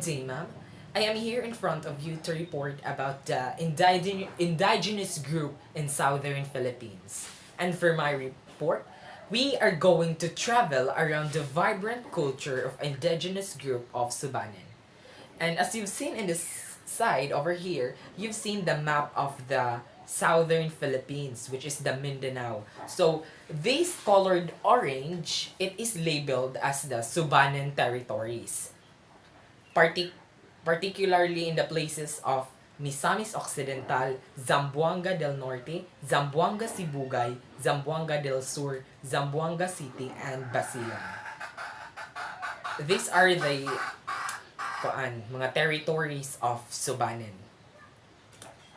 day, ma'am. I am here in front of you to report about the indigenous group in southern Philippines. And for my report, we are going to travel around the vibrant culture of indigenous group of Subanen. And as you've seen in this side over here, you've seen the map of the southern Philippines, which is the Mindanao. So this colored orange, it is labeled as the Subanen territories. Particularly in the places of Misamis Occidental, Zamboanga del Norte, Zamboanga Sibugay, Zamboanga del Sur, Zamboanga City, and Basilan. These are the mga territories of Subanen.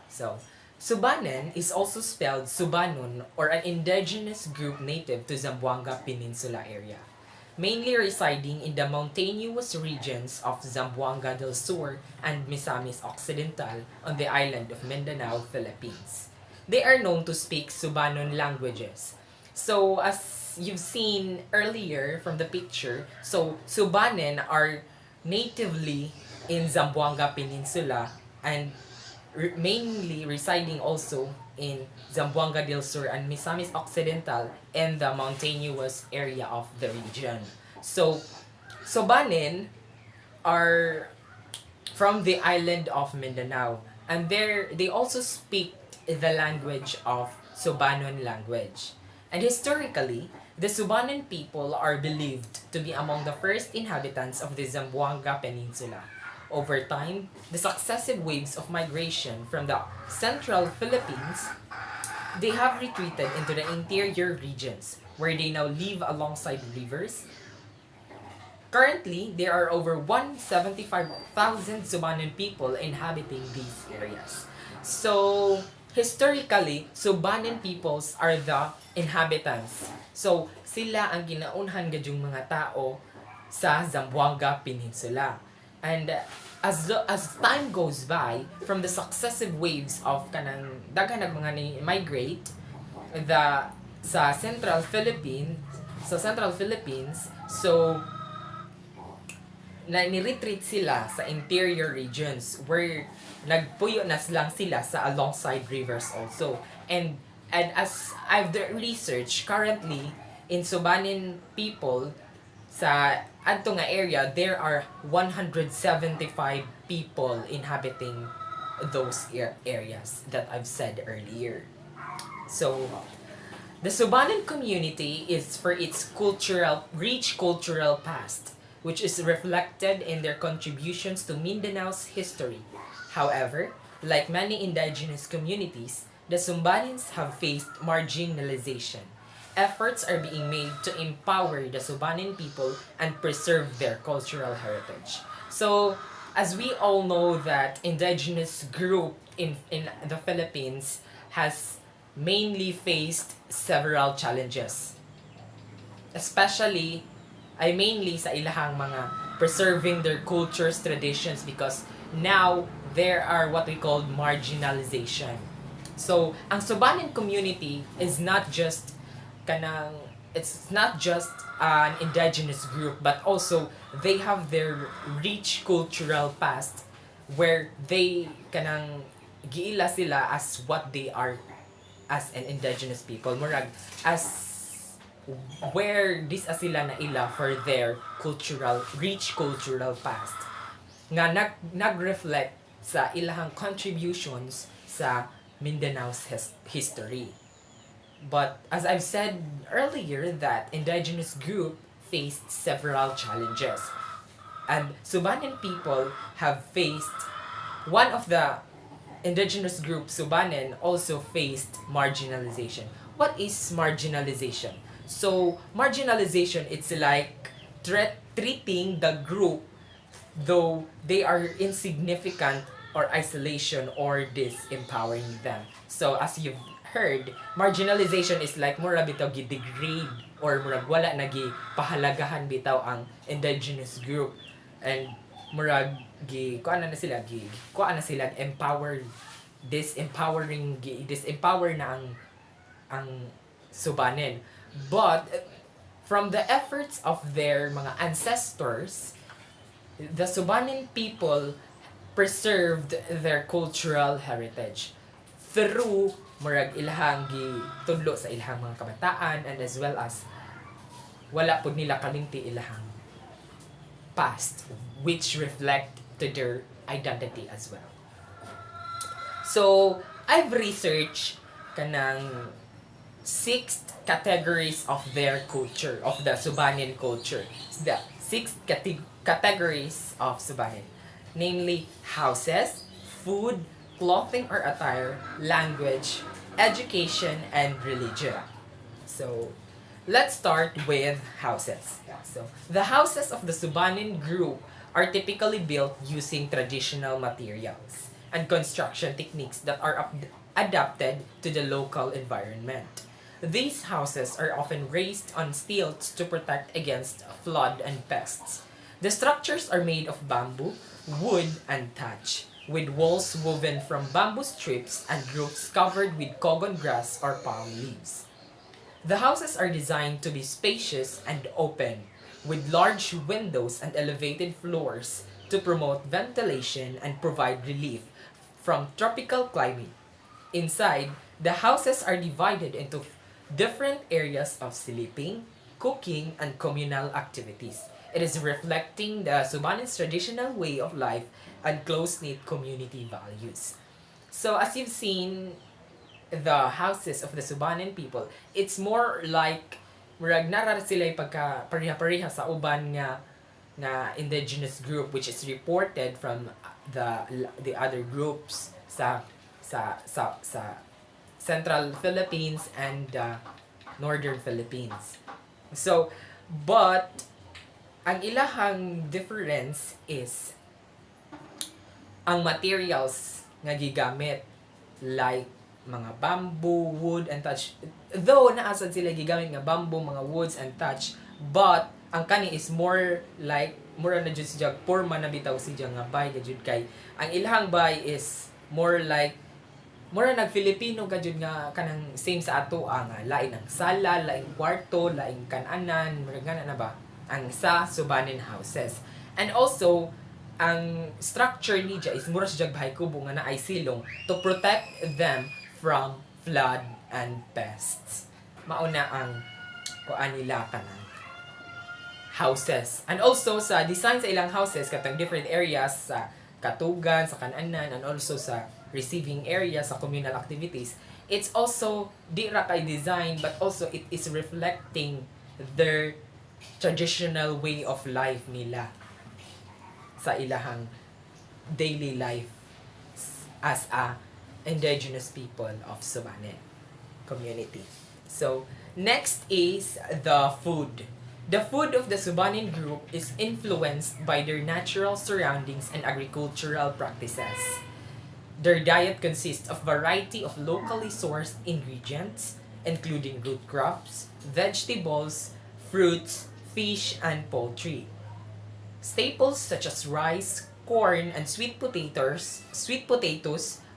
So, Subanen is also spelled Subanon, or an indigenous group native to Zamboanga Peninsula area, mainly residing in the mountainous regions of Zamboanga del Sur and Misamis Occidental on the island of Mindanao, Philippines. They are known to speak Subanon languages. So, as you've seen earlier from the picture, so Subanen are natively in Zamboanga Peninsula and mainly residing also in Zamboanga del Sur and Misamis Occidental and the mountainous area of the region. So, Sobanen are from the island of Mindanao, and they also speak the language of Subanon language. And historically, the Subanen people are believed to be among the first inhabitants of the Zamboanga Peninsula. Over time, the successive waves of migration from the central Philippines, they have retreated into the interior regions, where they now live alongside rivers. Currently, there are over 175,000 Subanen people inhabiting these areas. So, historically, Subanen peoples are the inhabitants. So, sila ang ginaunhan gadyong mga tao sa Zamboanga Peninsula. And as time goes by, from the successive waves of kanang daghan ng mga migrate sa Central Philippines, so ni-retreat sila sa interior regions where nagpuyo na lang sila sa alongside rivers also. And as I've researched currently in Subanen people sa adto nga area, there are 175 people inhabiting those areas that I've said earlier. So, the Subanen community is for its rich cultural past, which is reflected in their contributions to Mindanao's history. However, like many indigenous communities, the Sumbanins have faced marginalization. Efforts are being made to empower the Subanen people and preserve their cultural heritage. So, as we all know that indigenous group in the Philippines has mainly faced several challenges. Especially, ay mainly sa ilahang mga preserving their cultures, traditions, because now there are what we call marginalization. So, ang Subanen community is not just it's not just an indigenous group, but also they have their rich cultural past where they giila sila as what they are as an indigenous people, murag as where this sila na ila for their rich cultural past nga nag-reflect sa ilahang contributions sa Mindanao's history. But as I've said earlier, that indigenous group faced several challenges. And Subanen people have faced, one of the indigenous group, Subanen, also faced marginalization. What is marginalization? So, marginalization, it's like treating the group though they are insignificant or isolation or disempowering them. So, as you've heard, marginalization is like mura bitaw gi-degrade or murag wala nagi pahalagahan bitaw ang indigenous group, and murag kuan na sila empower disempower na ang Subanen. But from the efforts of their mga ancestors, The Subanen people preserved their cultural heritage through murag ilahang tudlo sa ilahang mga kabataan, and as well as wala pud nila kalimti ilahang past, which reflect to their identity as well. So I've researched kanang 6 categories of their culture, of the Subanen culture. The 6 categories of Subanen, namely houses, food, clothing or attire, language, education, and religion. So let's start with houses. So the houses of the Subanen group are typically built using traditional materials and construction techniques that are adapted to the local environment. These houses are often raised on stilts to protect against flood and pests. The structures are made of bamboo, wood, and thatch, with walls woven from bamboo strips and roofs covered with cogon grass or palm leaves. The houses are designed to be spacious and open, with large windows and elevated floors to promote ventilation and provide relief from tropical climate. Inside, the houses are divided into different areas of sleeping, cooking, and communal activities. It is reflecting the Subanen's traditional way of life and close-knit community values. So as you've seen, the houses of the Subanen people, it's more like murag nara sila pagka pareha-pareha sa uban nga indigenous group, which is reported from the other groups sa Central Philippines and Northern Philippines. So, but ang ilahang difference is ang materials nga gigamit, like mga bamboo, wood, and touch. Though naasad sila gigamit nga bamboo, mga woods, and touch, but ang kani is more like mura na jud siya porma na bitaw siya nga bay gajud kay ang ilahang bay is more like mura nag Filipino gajud nga kanang same sa ato nga lain ang sala, laing kwarto, laing kananan, mura gana na ba ang sa Subanen houses. And also ang structure niya is mura siya bahay kubo nga naay silong to protect them from flood and pests. Mauna ang kuan nila kanang houses. And also sa design sa ilang houses katong different areas sa katugan, sa kananan, and also sa receiving area sa communal activities, it's also di ra kay design but also it is reflecting their traditional way of life nila sa ilahang daily life as a indigenous people of Subanen community. So next is the food. The food of the Subanen group is influenced by their natural surroundings and agricultural practices. Their diet consists of variety of locally sourced ingredients, including root crops, vegetables, fruits, fish, and poultry. Staples such as rice, corn, and sweet potatoes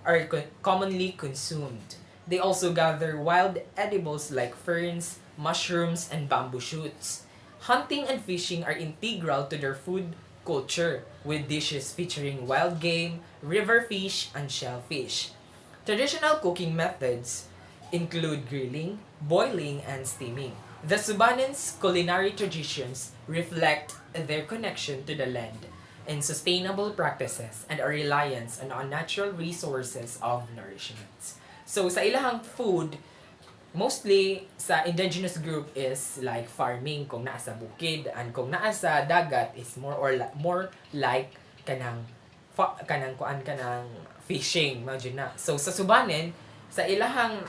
are commonly consumed. They also gather wild edibles like ferns, mushrooms, and bamboo shoots. Hunting and fishing are integral to their food culture, with dishes featuring wild game, river fish, and shellfish. Traditional cooking methods include grilling, boiling, and steaming. The Subanen's culinary traditions reflect their connection to the land and sustainable practices and a reliance on natural resources of nourishment. So sa ilahang food, mostly sa indigenous group is like farming kung naa sa bukid, and kung naa sa dagat is more like kanang kanang fishing mao na. So sa Subanen, sa ilahang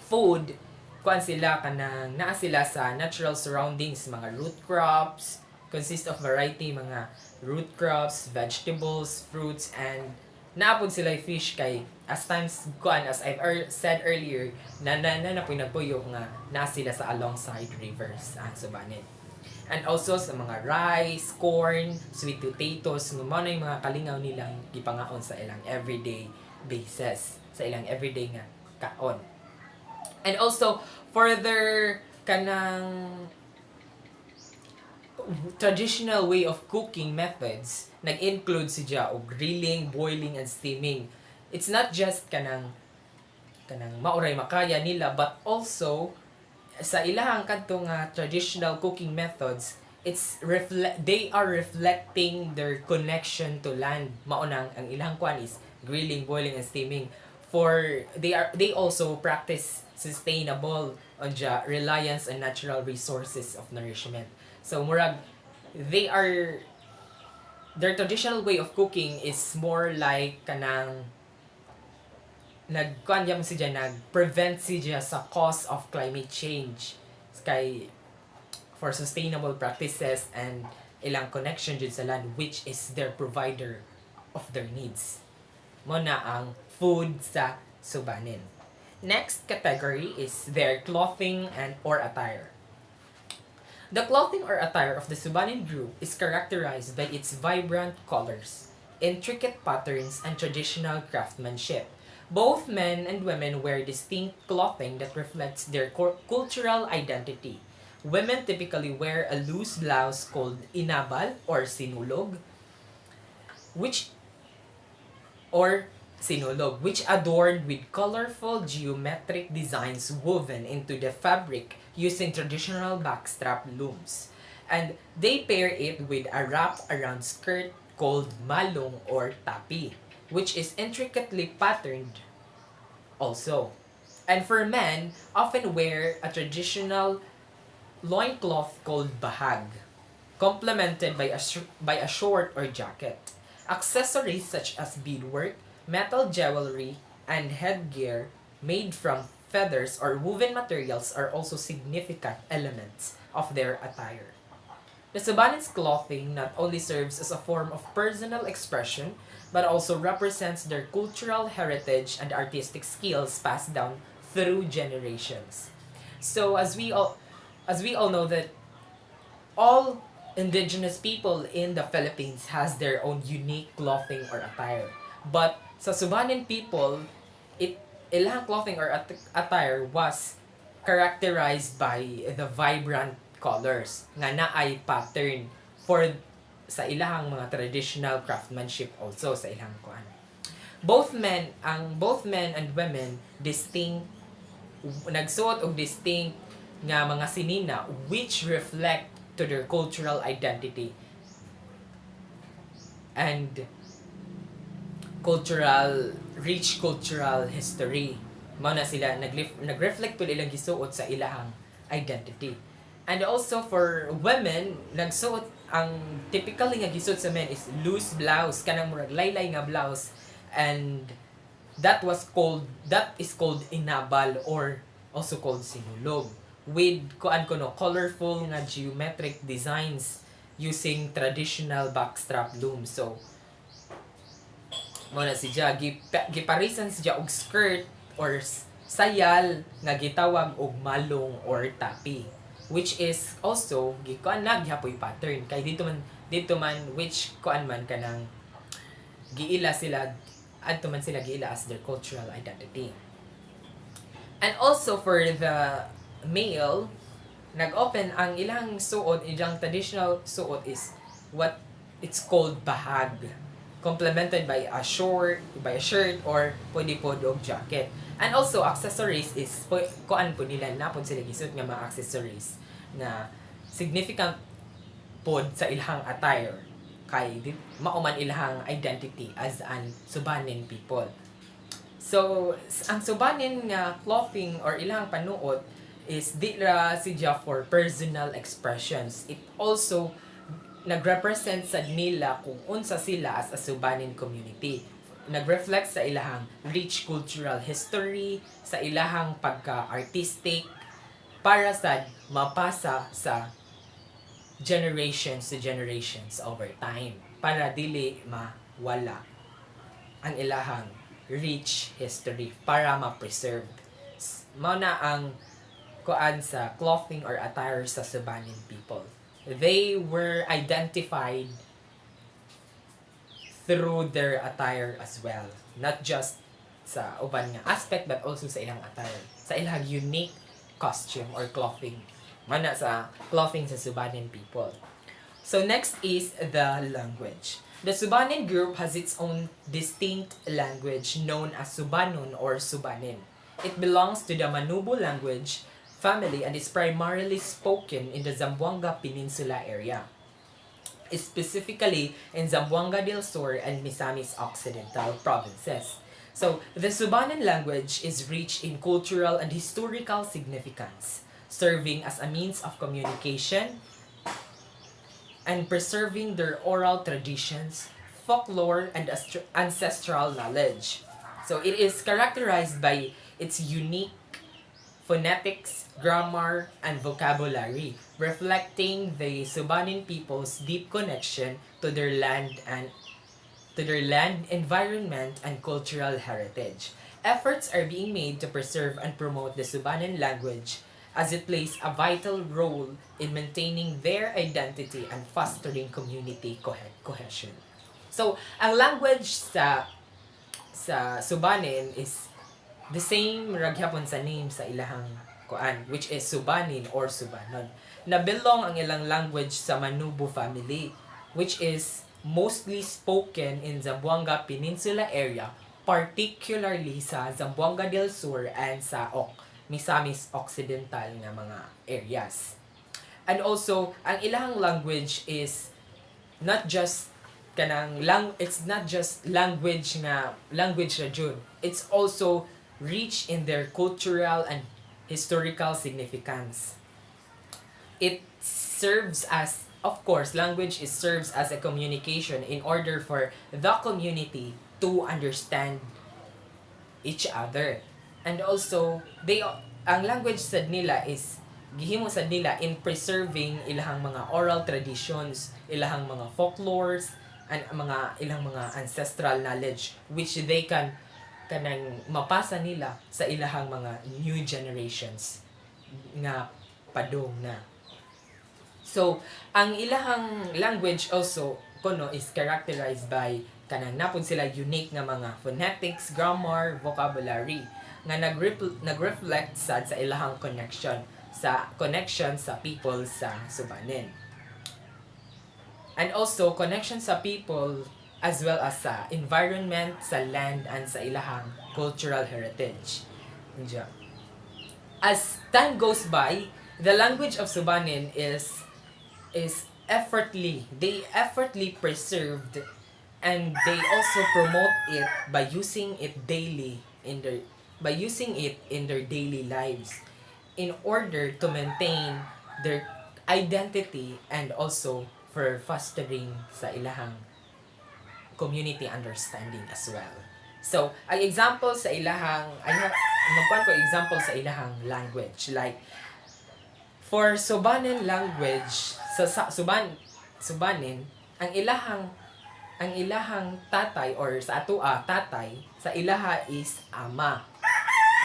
food kuan sila kanang naa sila sa natural surroundings, mga root crops, consist of variety mga root crops, vegetables, fruits, and naapod sila fish kay as times kuan as I've said earlier na nagpuyo nga na sila sa alongside rivers ang Subanen. And also sa mga rice, corn, sweet potatoes, nga mao na yung mga kalingaw nilang gipangaon sa ilang everyday basis, sa ilang everyday nga kaon. And also for their kanang traditional way of cooking methods nag-include siya og grilling, boiling, and steaming. It's not just kanang mauray makaya nila, but also sa ilahang kadto nga traditional cooking methods, they are reflecting their connection to land. Maunang ang ilahang kwan is grilling, boiling, and steaming. For they also practice sustainable on reliance on natural resources of nourishment. So murag they are their traditional way of cooking is more like kanang nagkuan yam siya nag-prevent siya sa cause of climate change kay for sustainable practices and ilang connection jud sa land, which is their provider of their needs. Mo na ang food sa subanen. Next category is their clothing and or attire. The clothing or attire of the Subanen group is characterized by its vibrant colors, intricate patterns, and traditional craftsmanship. Both men and women wear distinct clothing that reflects their cultural identity. Women typically wear a loose blouse called inabal or sinulog, which adorned with colorful geometric designs woven into the fabric using traditional backstrap looms. And they pair it with a wrap around skirt called malong or tapi, which is intricately patterned also. And for men, often wear a traditional loincloth called bahag, complemented by a short or jacket. Accessories such as beadwork, metal jewelry, and headgear made from feathers or woven materials are also significant elements of their attire. The Subanen's clothing not only serves as a form of personal expression, but also represents their cultural heritage and artistic skills passed down through generations. So as we all know that all indigenous people in the Philippines has their own unique clothing or attire. But sa Subanen people, ilang clothing or attire was characterized by the vibrant colors nga naay pattern for sa ilahang mga traditional craftsmanship also sa ilang kuan. Both men and women nagsuot og distinct nga mga sinina which reflect to their cultural identity and rich cultural history. Mao na sila nag-reflect pud ilang gisuot sa ilahang identity. And also for women, nagsuot ang typically nga gisuot sa men is loose blouse, kanang murag laylay nga blouse, and that is called inabal or also called sinulog, with colorful nga geometric designs using traditional backstrap looms. So mo na siya giparisan siya og skirt or sayal nga gitawag og malong or tapi, which is also gikuan na gihapoy pattern kay dito man which kuan man kanang giila sila adto man sila giila as their cultural identity. And also for the male, nag-open ang ilang suot, ilang traditional suot is what it's called bahag, complemented by a shirt or pwede po og jacket. And also accessories is kuan po nila napod sila gisut nga mga accessories na significant pod sa ilang attire kay mauman ilang identity as an Subanen people. So ang Subanen nga clothing or ilang panuot is di ra siya for personal expressions. It also nagrepresent sa nila kung unsa sila as a Subanen community. Nagreflect sa ilahang rich cultural history, sa ilahang pagka-artistic, para sa mapasa sa generations to generations over time, para dili mawala ang ilahang rich history, para ma-preserve. Mao na ang kuan sa clothing or attire sa Subanen people. They were identified through their attire as well. Not just sa uban nga aspect, but also sa ilang attire. Sa ilang unique costume or clothing. Mana sa clothing sa Subanen people. So next is the language. The Subanen group has its own distinct language known as Subanon or Subanin. It belongs to the Manubo language family and is primarily spoken in the Zamboanga Peninsula area, specifically in Zamboanga del Sur and Misamis Occidental provinces. So, the Subanen language is rich in cultural and historical significance, serving as a means of communication and preserving their oral traditions, folklore, and ancestral knowledge. So, it is characterized by its unique phonetics, grammar, and vocabulary, reflecting the Subanen people's deep connection to their land, environment, and cultural heritage. Efforts are being made to preserve and promote the Subanen language as it plays a vital role in maintaining their identity and fostering community cohesion. So, ang language sa Subanen is the same ragyapon sa name sa ilahang kuan, which is Subanin or Subanon. Nabilong ang ilang language sa Manubo family, which is mostly spoken in Zamboanga Peninsula area, particularly sa Zamboanga del Sur and sa Misamis Occidental nga mga areas. And also, ang ilahang language is not just it's not just language na jud. It's also rich in their cultural and historical significance. It serves as, of course, serves as a communication in order for the community to understand each other. And also, ang language sad nila is gihimo sad nila in preserving ilahang mga oral traditions, ilahang mga folklores, and ilang mga ancestral knowledge which they can kanang mapasa nila sa ilahang mga new generations nga padong na. So, ang ilahang language also is characterized by kanang napod sila unique nga mga phonetics, grammar, vocabulary nga nagreflect sad sa ilahang connection sa people sa Subanen. And also connection sa people as well as sa environment, sa land, and sa ilahang cultural heritage. As time goes by, the language of Subanen is effortlessly preserved, and they also promote it by using it in their daily lives in order to maintain their identity and also for fostering sa ilahang community understanding as well. So, ang example sa ilahang, example sa ilahang language. Like, for Subanen language, sa Subanen, ang ilahang tatay or sa atua tatay, sa ilaha is ama.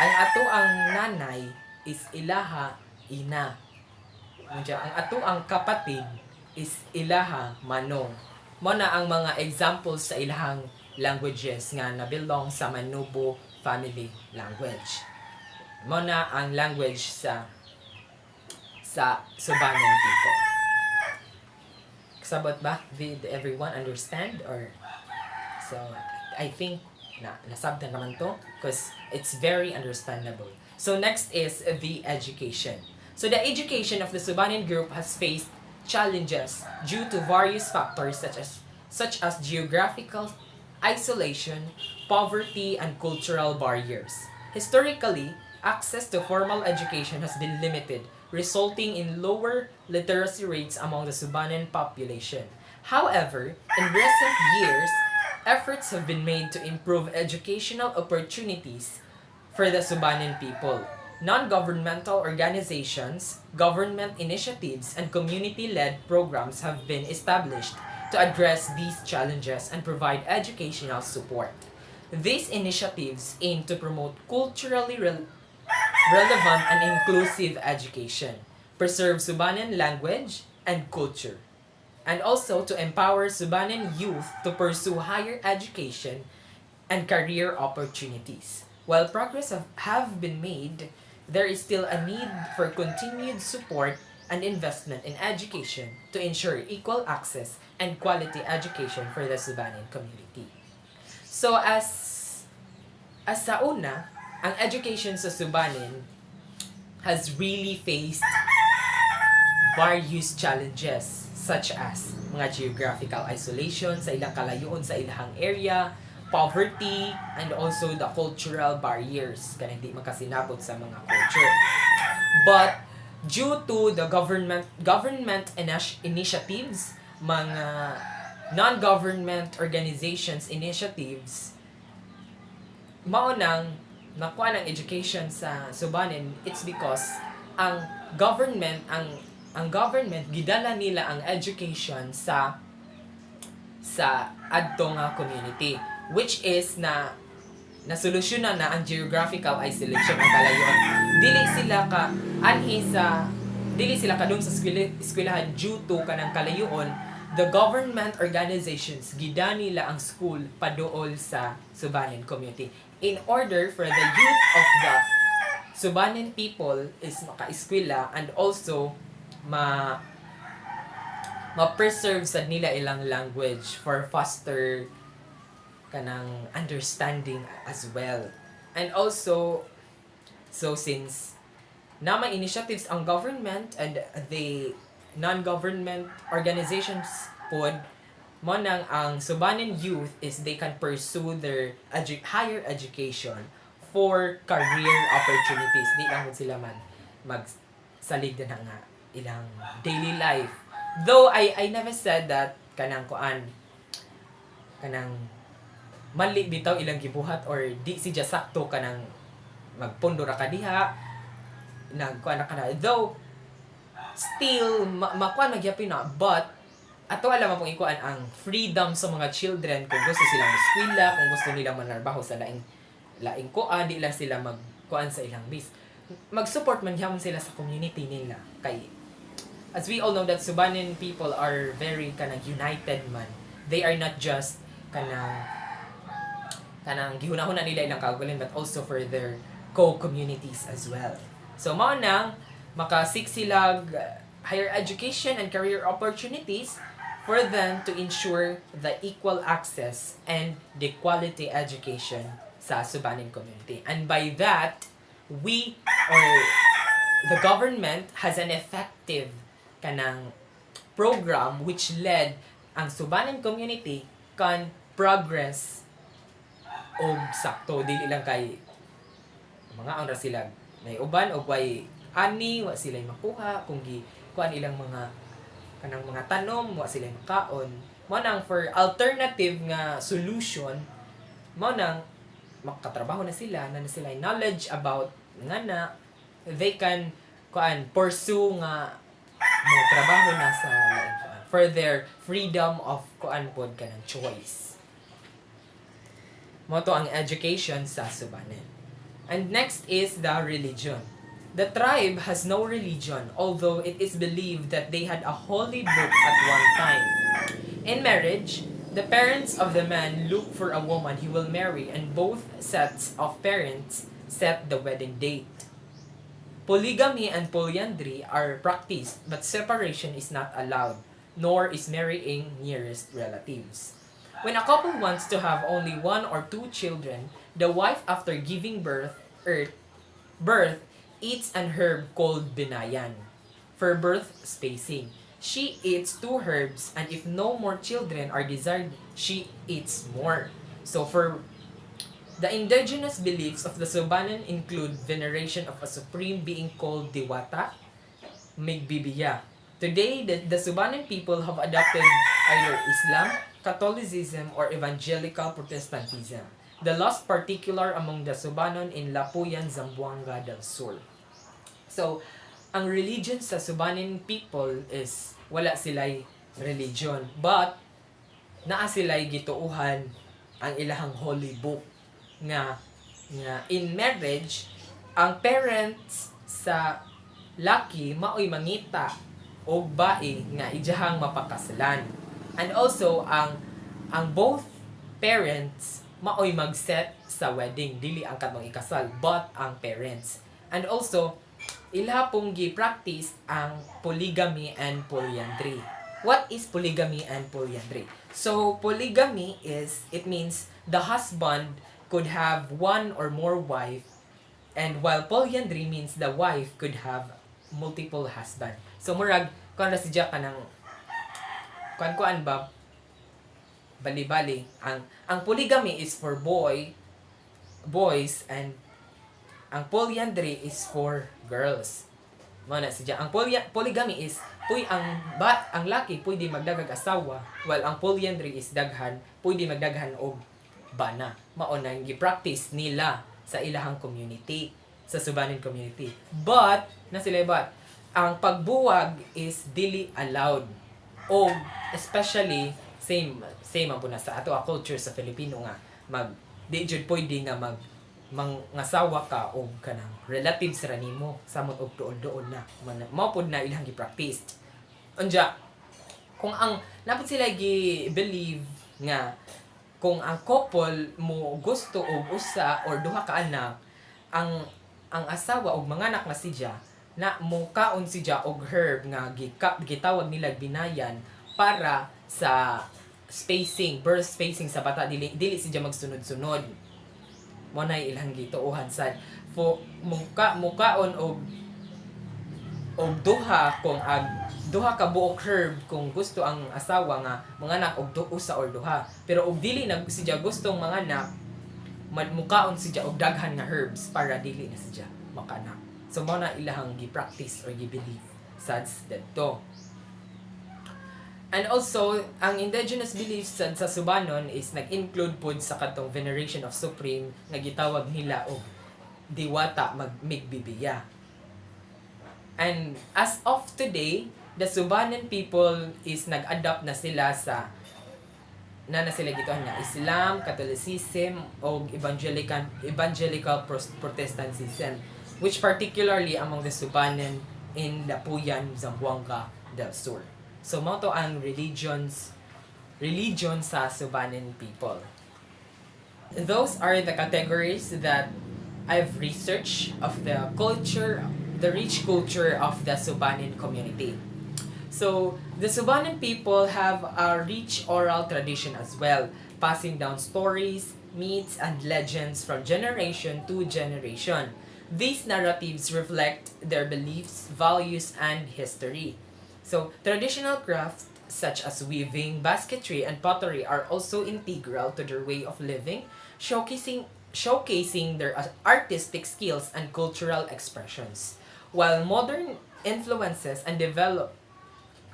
Ang atuang nanay is ilaha ina. Ang atuang kapatid is ilaha manong. Mo na ang mga examples sa ilahang languages nga nabilong sa Manubo family language. Mo na ang language sa Subanen people. Kasabot ba? Did everyone understand? Or so I think nasabtan naman to because it's very understandable. So next is the education. So the education of the Subanen group has faced challenges due to various factors such as geographical isolation, poverty, and cultural barriers. Historically, access to formal education has been limited, resulting in lower literacy rates among the Subanen population. However, in recent years, efforts have been made to improve educational opportunities for the Subanen people. Non-governmental organizations, government initiatives, and community-led programs have been established to address these challenges and provide educational support. These initiatives aim to promote culturally relevant and inclusive education, preserve Subanen language and culture, and also to empower Subanen youth to pursue higher education and career opportunities. While progress have been made, there is still a need for continued support and investment in education to ensure equal access and quality education for the Subanen community. So as sa una, ang education sa Subanen has really faced various challenges such as mga geographical isolation sa ilang kalayuon sa ilahang area, poverty, and also the cultural barriers kaya hindi makasinabot sa mga culture. But due to the government initiatives, mga non-government organizations initiatives, maunang nakuha ng education sa Subanen, it's because ang government gidala nila ang education sa adto nga community, which is nasolusyonan na ang geographical isolation ang kalayuan. Dili sila kadung sa eskwelahan due to kanang kalayuon. The government organizations gida nila ang school paduol sa Subanen community in order for the youth of the Subanen people is maka-eskwela and also ma-preserve sa nila ilang language for faster kanang understanding as well. And also, so since may initiatives ang government and the non-government organizations pod, mo nang ang Subanen youth is they can pursue their higher education for career opportunities. Di lang sila magsalig na nga ilang daily life. Though I never said that kanang mali bitaw ilang gibuhat or di siya sakto kanang magpundo ra kadiha nagkuan na kana. Though still makuan nagyapin na, but ato alam mo ikuan ang freedom sa mga children kung gusto silang eskwela, kung gusto nilang manarbaho sa laing kuan, di lang sila magkuan sa ilang base. Mag-support man gyapon sila sa community nila kay as we all know that Subanen people are very kanang united man. They are not just kanang gihunahuna nila ilang kaugalingon but also for their co-communities as well. So mao nang makasik sila higher education and career opportunities for them to ensure the equal access and the quality education sa Subanen community. And by that, we or the government has an effective kanang program which led ang Subanen community kan progress og sakto dili lang kay mga ang sila may uban og way ani wa sila makuha kung kuan ilang mga kanang mga tanom wa sila makaon mo nang for alternative nga solution mo nang makatrabaho na sila knowledge about nga they can kuan pursue nga mo trabaho na sa for their freedom of kuan pod kanang choice mo to ang education sa Subanen. And next is the religion. The tribe has no religion, although it is believed that they had a holy book at one time. In marriage, the parents of the man look for a woman he will marry, and both sets of parents set the wedding date. Polygamy and polyandry are practiced, but separation is not allowed, nor is marrying nearest relatives. When a couple wants to have only one or two children, the wife, after giving birth eats an herb called binayan for birth spacing. She eats 2 herbs, and if no more children are desired, she eats more. So for the indigenous beliefs of the Subanen include veneration of a supreme being called Diwata, Migbibiya. Today, the Subanen people have adopted either Islam, Catholicism, or Evangelical Protestantism. The last particular among the Subanon in Lapuyan, Zamboanga del Sur. So, ang religion sa Subanen people is wala sila'y religion, but naa sila'y gituuhan ang ilahang holy book nga in marriage ang parents sa laki maoy mangita og bae nga ijahang mapakasalan, and also ang both parents maoy mag-set sa wedding, dili ang katong ikasal but ang parents. And also ila pong gi-practice ang polygamy and polyandry. What is polygamy and polyandry? So, polygamy it means the husband could have one or more wife, and while polyandry means the wife could have multiple husband. So, murag, kung na si Jack ka ng, kuan ba, bali-bali, ang polygamy is for boys, and ang polyandry is for girls. Mana siya. Ang polygamy is ang laki pwede magdagag asawa, while ang polyandry is daghan pwede magdaghan og bana. Mao na yung gi-practice nila sa ilahang community, sa Subanen community. But ang pagbuwag is dili allowed. O especially same ang na sa ato a culture sa Filipino nga di jud pwede nga mangasawa ka og kanang relatives ra nimo samot og duol-duol na mao pud na ilang gi-practice. Unya kung ang napud sila gi-believe nga kung ang couple mo gusto og usa or duha ka anak, ang asawa og manganak na siya na mo kaon siya og herb nga gitawag nila binayan para sa birth spacing sa bata, dili siya magsunod-sunod. Mo na ilang gituohan sad mukaon og duha kung duha ka buok herb kung gusto ang asawa nga manganak og usa or duha, pero og dili na siya gustong manganak, mukaon siya og daghan nga herbs para dili na siya makanak. So mo na ilahang gi-practice or gi-believe sad dito. And also, ang indigenous beliefs sa Subanon is nag-include pod sa katong veneration of Supreme nga gitawag nila og diwata magmigbibiya. And as of today, the Subanen people is nag-adapt na sila sa sila gituhan nga Islam, Catholicism o evangelical Protestantism, which particularly among the Subanen in Lapuyan, Zamboanga del Sur. So, mao to ang religion sa Subanen people. Those are the categories that I've researched of the rich culture of the Subanen community. So, the Subanen people have a rich oral tradition as well, passing down stories, myths, and legends from generation to generation. These narratives reflect their beliefs, values, and history. So, traditional crafts such as weaving, basketry, and pottery are also integral to their way of living, showcasing their artistic skills and cultural expressions. While modern influences and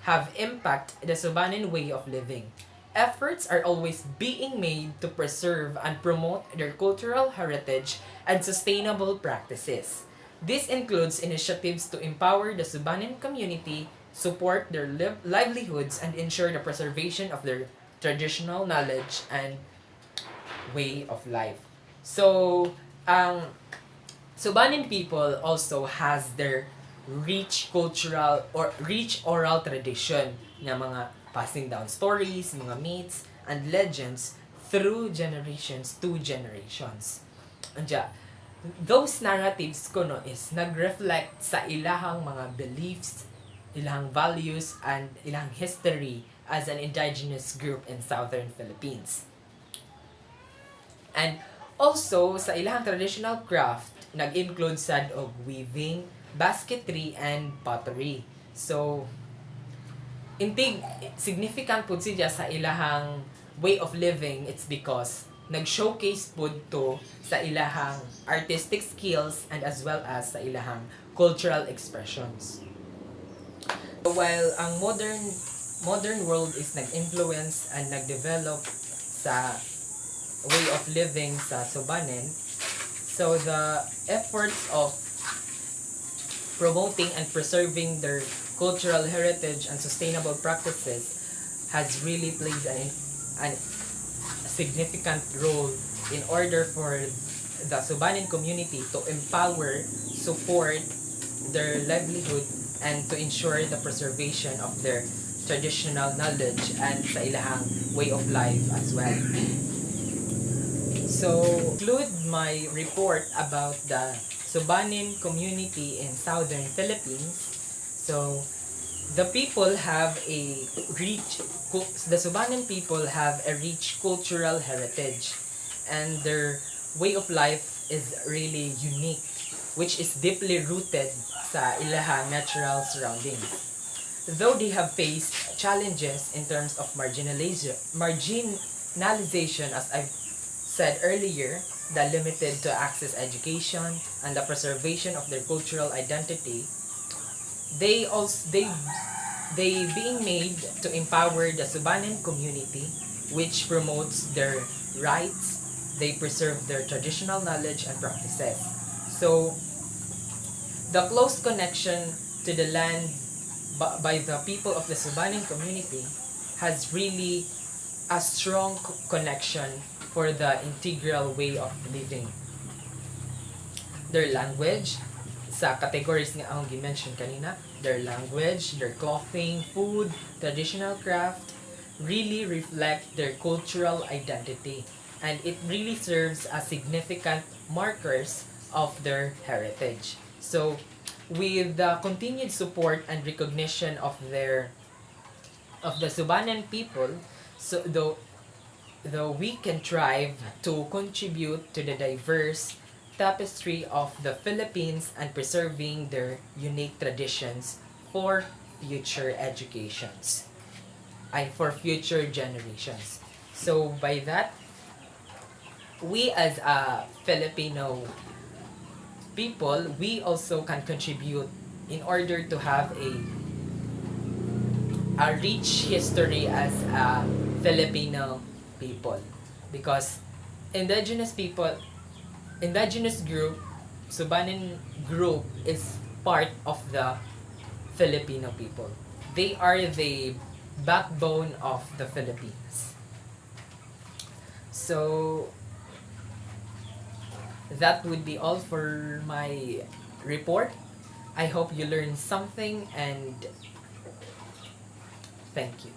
have impact the Subanen way of living, efforts are always being made to preserve and promote their cultural heritage and sustainable practices. This includes initiatives to empower the Subanen community, support their livelihoods, and ensure the preservation of their traditional knowledge and way of life. So, ang Subanen people also has their rich oral tradition nga mga passing down stories, mga myths, and legends through generations to generations. Anja, those narratives is nag-reflect sa ilahang mga beliefs, ilang values, and ilang history as an indigenous group in southern Philippines. And also, sa ilang traditional craft, nag-include sad og weaving, basketry, and pottery. So, significant po siya sa ilahang way of living. It's because nag-showcase po to sa ilahang artistic skills and as well as sa ilahang cultural expressions. While ang modern world is nag-influence and nag-develop sa way of living sa Subanen, so the efforts of promoting and preserving their cultural heritage and sustainable practices has really played a significant role in order for the Subanen community to empower, support their livelihood, and to ensure the preservation of their traditional knowledge and sa ilahang way of life as well. So, conclude my report about the Subanen community in southern Philippines. So, the people have a rich, the Subanen people have a rich cultural heritage, and their way of life is really unique, which is deeply rooted sa ilahang natural surroundings. Though they have faced challenges in terms of marginalization, as I've said earlier, the limited to access education and the preservation of their cultural identity, they being made to empower the Subanen community, which promotes their rights. They preserve their traditional knowledge and practices. So the close connection to the land by the people of the Subanen community has really a strong connection for the integral way of living. Their language, sa categories nga akong gimension kanina, their language, their clothing, food, traditional craft, really reflect their cultural identity. And it really serves as significant markers of their heritage. So, with the continued support and recognition of the Subanen people, so though we can strive to contribute to the diverse tapestry of the Philippines and preserving their unique traditions for future educations, for future generations. So by that, we as a Filipino people, we also can contribute in order to have a rich history as a Filipino people, because indigenous people, indigenous group, Subanen group is part of the Filipino people. They are the backbone of the Philippines. So that would be all for my report. I hope you learned something, and thank you.